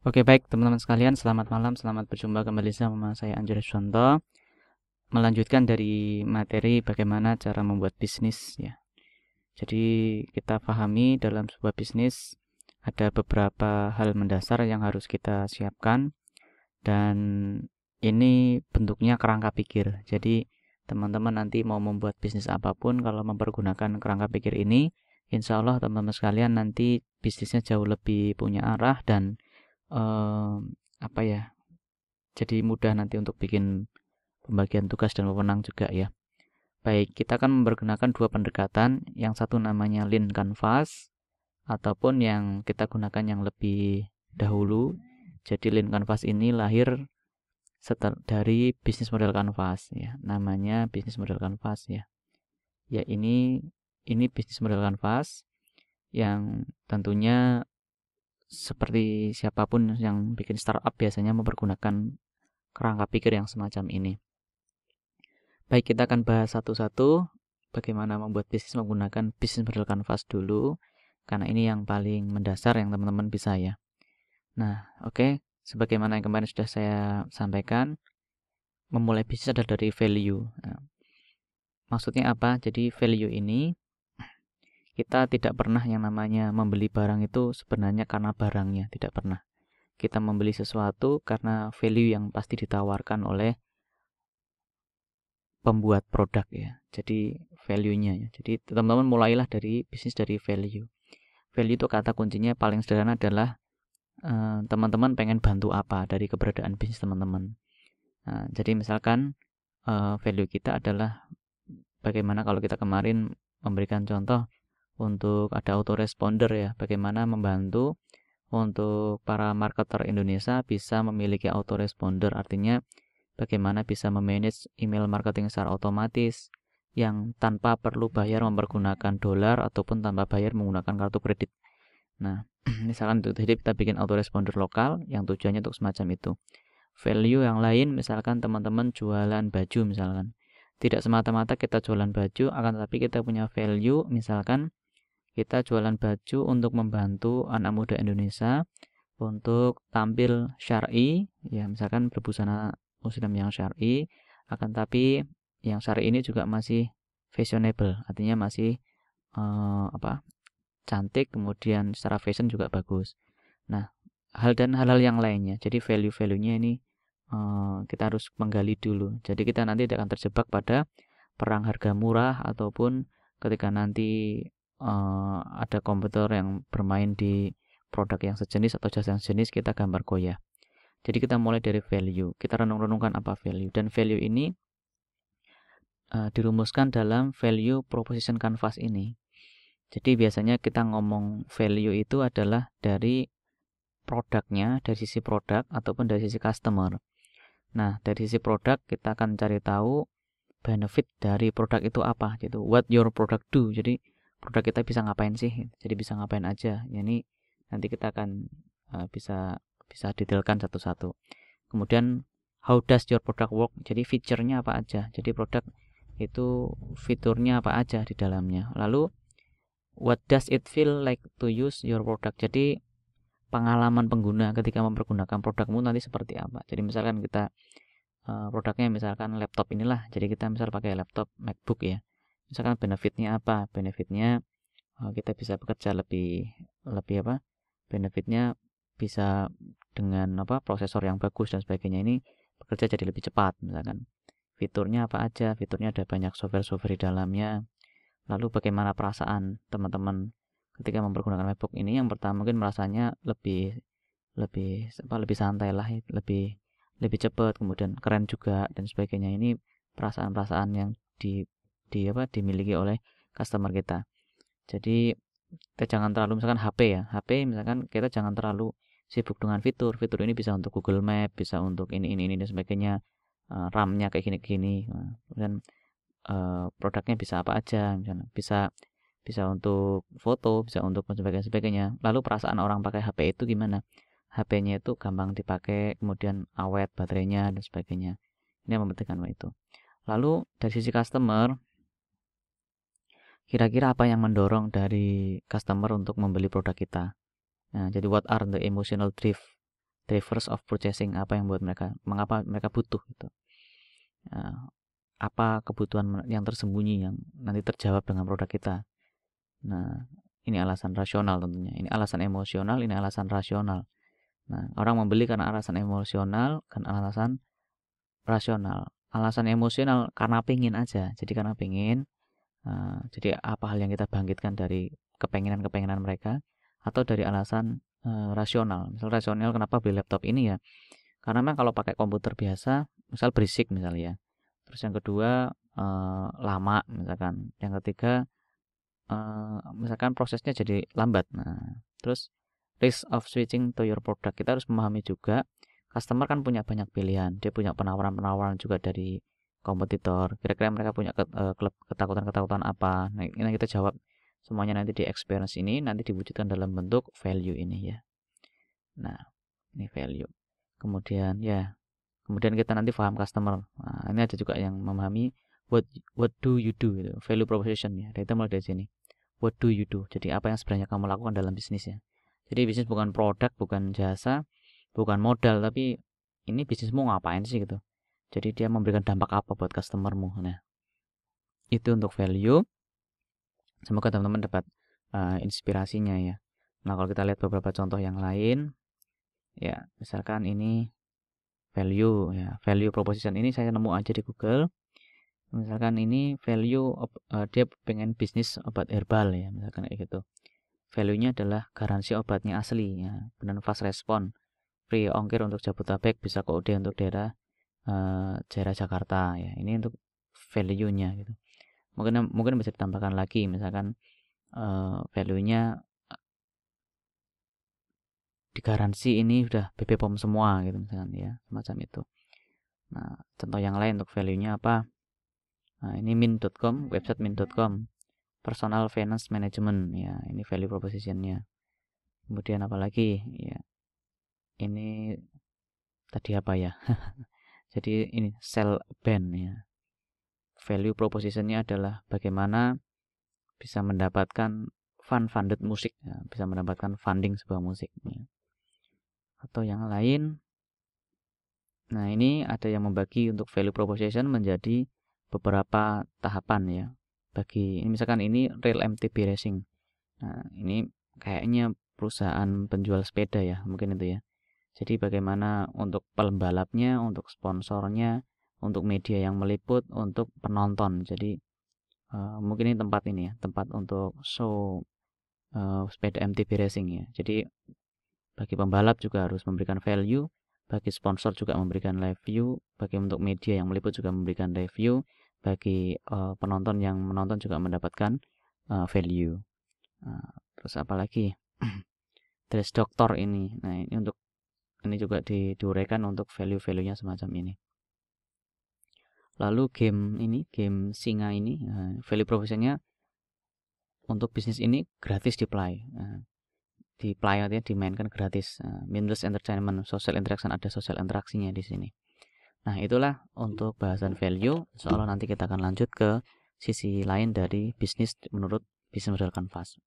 Oke, baik teman-teman sekalian, selamat malam, selamat berjumpa kembali sama saya Anjur Suwanto. Melanjutkan dari materi bagaimana cara membuat bisnis ya. Jadi kita pahami dalam sebuah bisnis ada beberapa hal mendasar yang harus kita siapkan, dan ini bentuknya kerangka pikir. Jadi teman-teman nanti mau membuat bisnis apapun, kalau mempergunakan kerangka pikir ini, insya Allah teman-teman sekalian nanti bisnisnya jauh lebih punya arah dan apa ya, jadi mudah nanti untuk bikin pembagian tugas dan wewenang juga ya. Baik, kita akan mempergunakan dua pendekatan. Yang satu namanya Lean Canvas, ataupun yang kita gunakan yang lebih dahulu. Jadi Lean Canvas ini lahir dari bisnis model Canvas ya. Namanya bisnis model Canvas ya. Ya, ini bisnis model Canvas yang tentunya seperti siapapun yang bikin startup biasanya mempergunakan kerangka pikir yang semacam ini. Baik, kita akan bahas satu-satu bagaimana membuat bisnis menggunakan bisnis model Canvas dulu, karena ini yang paling mendasar yang teman-teman bisa ya. Nah, oke. Sebagaimana yang kemarin sudah saya sampaikan, memulai bisnis adalah dari value. Nah, maksudnya apa? Jadi value ini kita tidak pernah yang namanya membeli barang itu sebenarnya karena barangnya, tidak pernah. Kita membeli sesuatu karena value yang pasti ditawarkan oleh pembuat produk ya. Jadi value-nya ya. Jadi teman-teman mulailah dari bisnis dari value. Value itu kata kuncinya paling sederhana adalah teman-teman pengen bantu apa dari keberadaan bisnis teman-teman. Nah, jadi misalkan value kita adalah bagaimana kalau kita kemarin memberikan contoh untuk ada autoresponder ya, bagaimana membantu untuk para marketer Indonesia bisa memiliki autoresponder, artinya bagaimana bisa memanage email marketing secara otomatis yang tanpa perlu bayar mempergunakan dolar ataupun tanpa bayar menggunakan kartu kredit. Nah, misalkan untuk jadi kita bikin autoresponder lokal yang tujuannya untuk semacam itu. Value yang lain, misalkan teman-teman jualan baju misalkan. Tidak semata-mata kita jualan baju, akan tetapi kita punya value, misalkan kita jualan baju untuk membantu anak muda Indonesia untuk tampil syar'i, ya misalkan berbusana muslim yang syar'i, akan tapi yang syar'i ini juga masih fashionable, artinya masih cantik, kemudian secara fashion juga bagus. Nah, hal-hal yang lainnya. Jadi value-value-nya ini kita harus menggali dulu. Jadi kita nanti tidak akan terjebak pada perang harga murah, ataupun ketika nanti ada kompetitor yang bermain di produk yang sejenis atau jasa yang sejenis, kita gambar goyah. Jadi kita mulai dari value. Kita renung-renungkan apa value, dan value ini dirumuskan dalam value proposition canvas ini. Jadi biasanya kita ngomong value itu adalah dari produknya, dari sisi produk ataupun dari sisi customer. Nah, dari sisi produk kita akan cari tahu benefit dari produk itu apa gitu. What your product do. Jadi produk kita bisa ngapain sih? Jadi bisa ngapain aja. Ya, ini nanti kita akan bisa detailkan satu-satu. Kemudian how does your product work? Jadi feature-nya apa aja? Jadi produk itu fiturnya apa aja di dalamnya. Lalu what does it feel like to use your product? Jadi pengalaman pengguna ketika mempergunakan produkmu nanti seperti apa. Jadi misalkan kita produknya misalkan laptop inilah, jadi kita misal pakai laptop MacBook ya, misalkan benefitnya apa? Benefitnya kita bisa bekerja lebih lebih apa, benefitnya bisa dengan prosesor yang bagus dan sebagainya, ini bekerja jadi lebih cepat misalkan. Fiturnya apa aja? Fiturnya ada banyak software-software di dalamnya. Lalu bagaimana perasaan teman-teman ketika mempergunakan MacBook ini? Yang pertama mungkin merasanya lebih lebih santai lah, lebih cepat, kemudian keren juga dan sebagainya. Ini perasaan-perasaan yang dimiliki oleh customer kita. Jadi kita jangan terlalu, misalkan HP ya, HP misalkan kita jangan terlalu sibuk dengan fitur ini bisa untuk Google Map, bisa untuk ini dan sebagainya, RAM-nya kayak gini. Kemudian produknya bisa apa aja, misalnya bisa untuk foto, bisa untuk sebagainya. Lalu perasaan orang pakai HP itu gimana? HP-nya itu gampang dipakai, kemudian awet baterainya dan sebagainya. Ini yang mempentingkan itu. Lalu dari sisi customer, kira-kira apa yang mendorong dari customer untuk membeli produk kita? Nah, jadi what are the emotional drive drivers of purchasing, apa yang buat mereka, mengapa mereka butuh gitu. Apa kebutuhan yang tersembunyi yang nanti terjawab dengan produk kita. Nah, ini alasan rasional tentunya. Ini alasan emosional, ini alasan rasional. Nah, orang membeli karena alasan emosional, kan alasan rasional. Alasan emosional karena pengen aja. Jadi karena pengen. Jadi apa hal yang kita bangkitkan dari kepengenan mereka, atau dari alasan rasional. Misal rasional kenapa beli laptop ini ya? Karena memang kalau pakai komputer biasa, misal berisik misalnya. Terus yang kedua lama misalkan. Yang ketiga misalkan prosesnya jadi lambat. Nah, terus risk of switching to your product, kita harus memahami juga customer kan punya banyak pilihan, dia punya penawaran juga dari kompetitor. Kira-kira mereka punya ketakutan apa? Nah, ini kita jawab semuanya nanti di experience ini, nanti diwujudkan dalam bentuk value ini ya. Nah, ini value. Kemudian kita nanti paham customer. Nah, ini ada juga yang memahami what do you do gitu, value proposition ya. Kita mulai dari sini. What do you do? Jadi apa yang sebenarnya kamu lakukan dalam bisnis ya. Jadi bisnis bukan produk, bukan jasa, bukan modal, tapi ini bisnismu ngapain sih gitu. Jadi dia memberikan dampak apa buat customermu. Nah, itu untuk value. Semoga teman-teman dapat inspirasinya ya. Nah, kalau kita lihat beberapa contoh yang lain, ya misalkan ini value ya, value proposition ini saya nemu aja di Google. Misalkan ini value dia pengen bisnis obat herbal ya, misalkan kayak gitu. Value-nya adalah garansi obatnya asli ya, dan fast respon, free ongkir untuk Jabodetabek, bisa COD untuk daerah Jakarta ya. Ini untuk value-nya gitu. Mungkin bisa ditambahkan lagi, misalkan value-nya digaransi ini udah BPOM semua gitu misalkan ya, semacam itu. Nah, contoh yang lain untuk value-nya apa? Nah, ini min.com, website min.com, personal finance management ya, ini value proposition-nya. Kemudian apa lagi ya, ini tadi apa ya? Jadi ini sell band ya, value proposition-nya adalah bagaimana bisa mendapatkan funded musik ya, bisa mendapatkan funding sebuah musik ya. Atau yang lain. Nah, ini ada yang membagi untuk value proposition menjadi beberapa tahapan ya. Bagi ini misalkan ini Real MTB Racing. Nah, ini kayaknya perusahaan penjual sepeda ya, mungkin itu ya. Jadi bagaimana untuk pembalapnya, untuk sponsornya, untuk media yang meliput, untuk penonton. Jadi mungkin ini tempat untuk show sepeda MTB Racing ya. Jadi bagi pembalap juga harus memberikan value, bagi sponsor juga memberikan review, bagi untuk media yang meliput juga memberikan review, bagi penonton yang menonton juga mendapatkan value. Terus apa lagi? Dress doktor ini. Nah, ini juga diuraikan untuk value-value-nya semacam ini. Lalu game singa ini, value proposition-nya untuk bisnis ini gratis di-play. Di-play artinya dimainkan gratis. Mindless entertainment, social interaction, ada social interaksinya di sini. Nah, itulah untuk bahasan value. Insyaallah nanti kita akan lanjut ke sisi lain dari bisnis menurut bisnis model Canvas.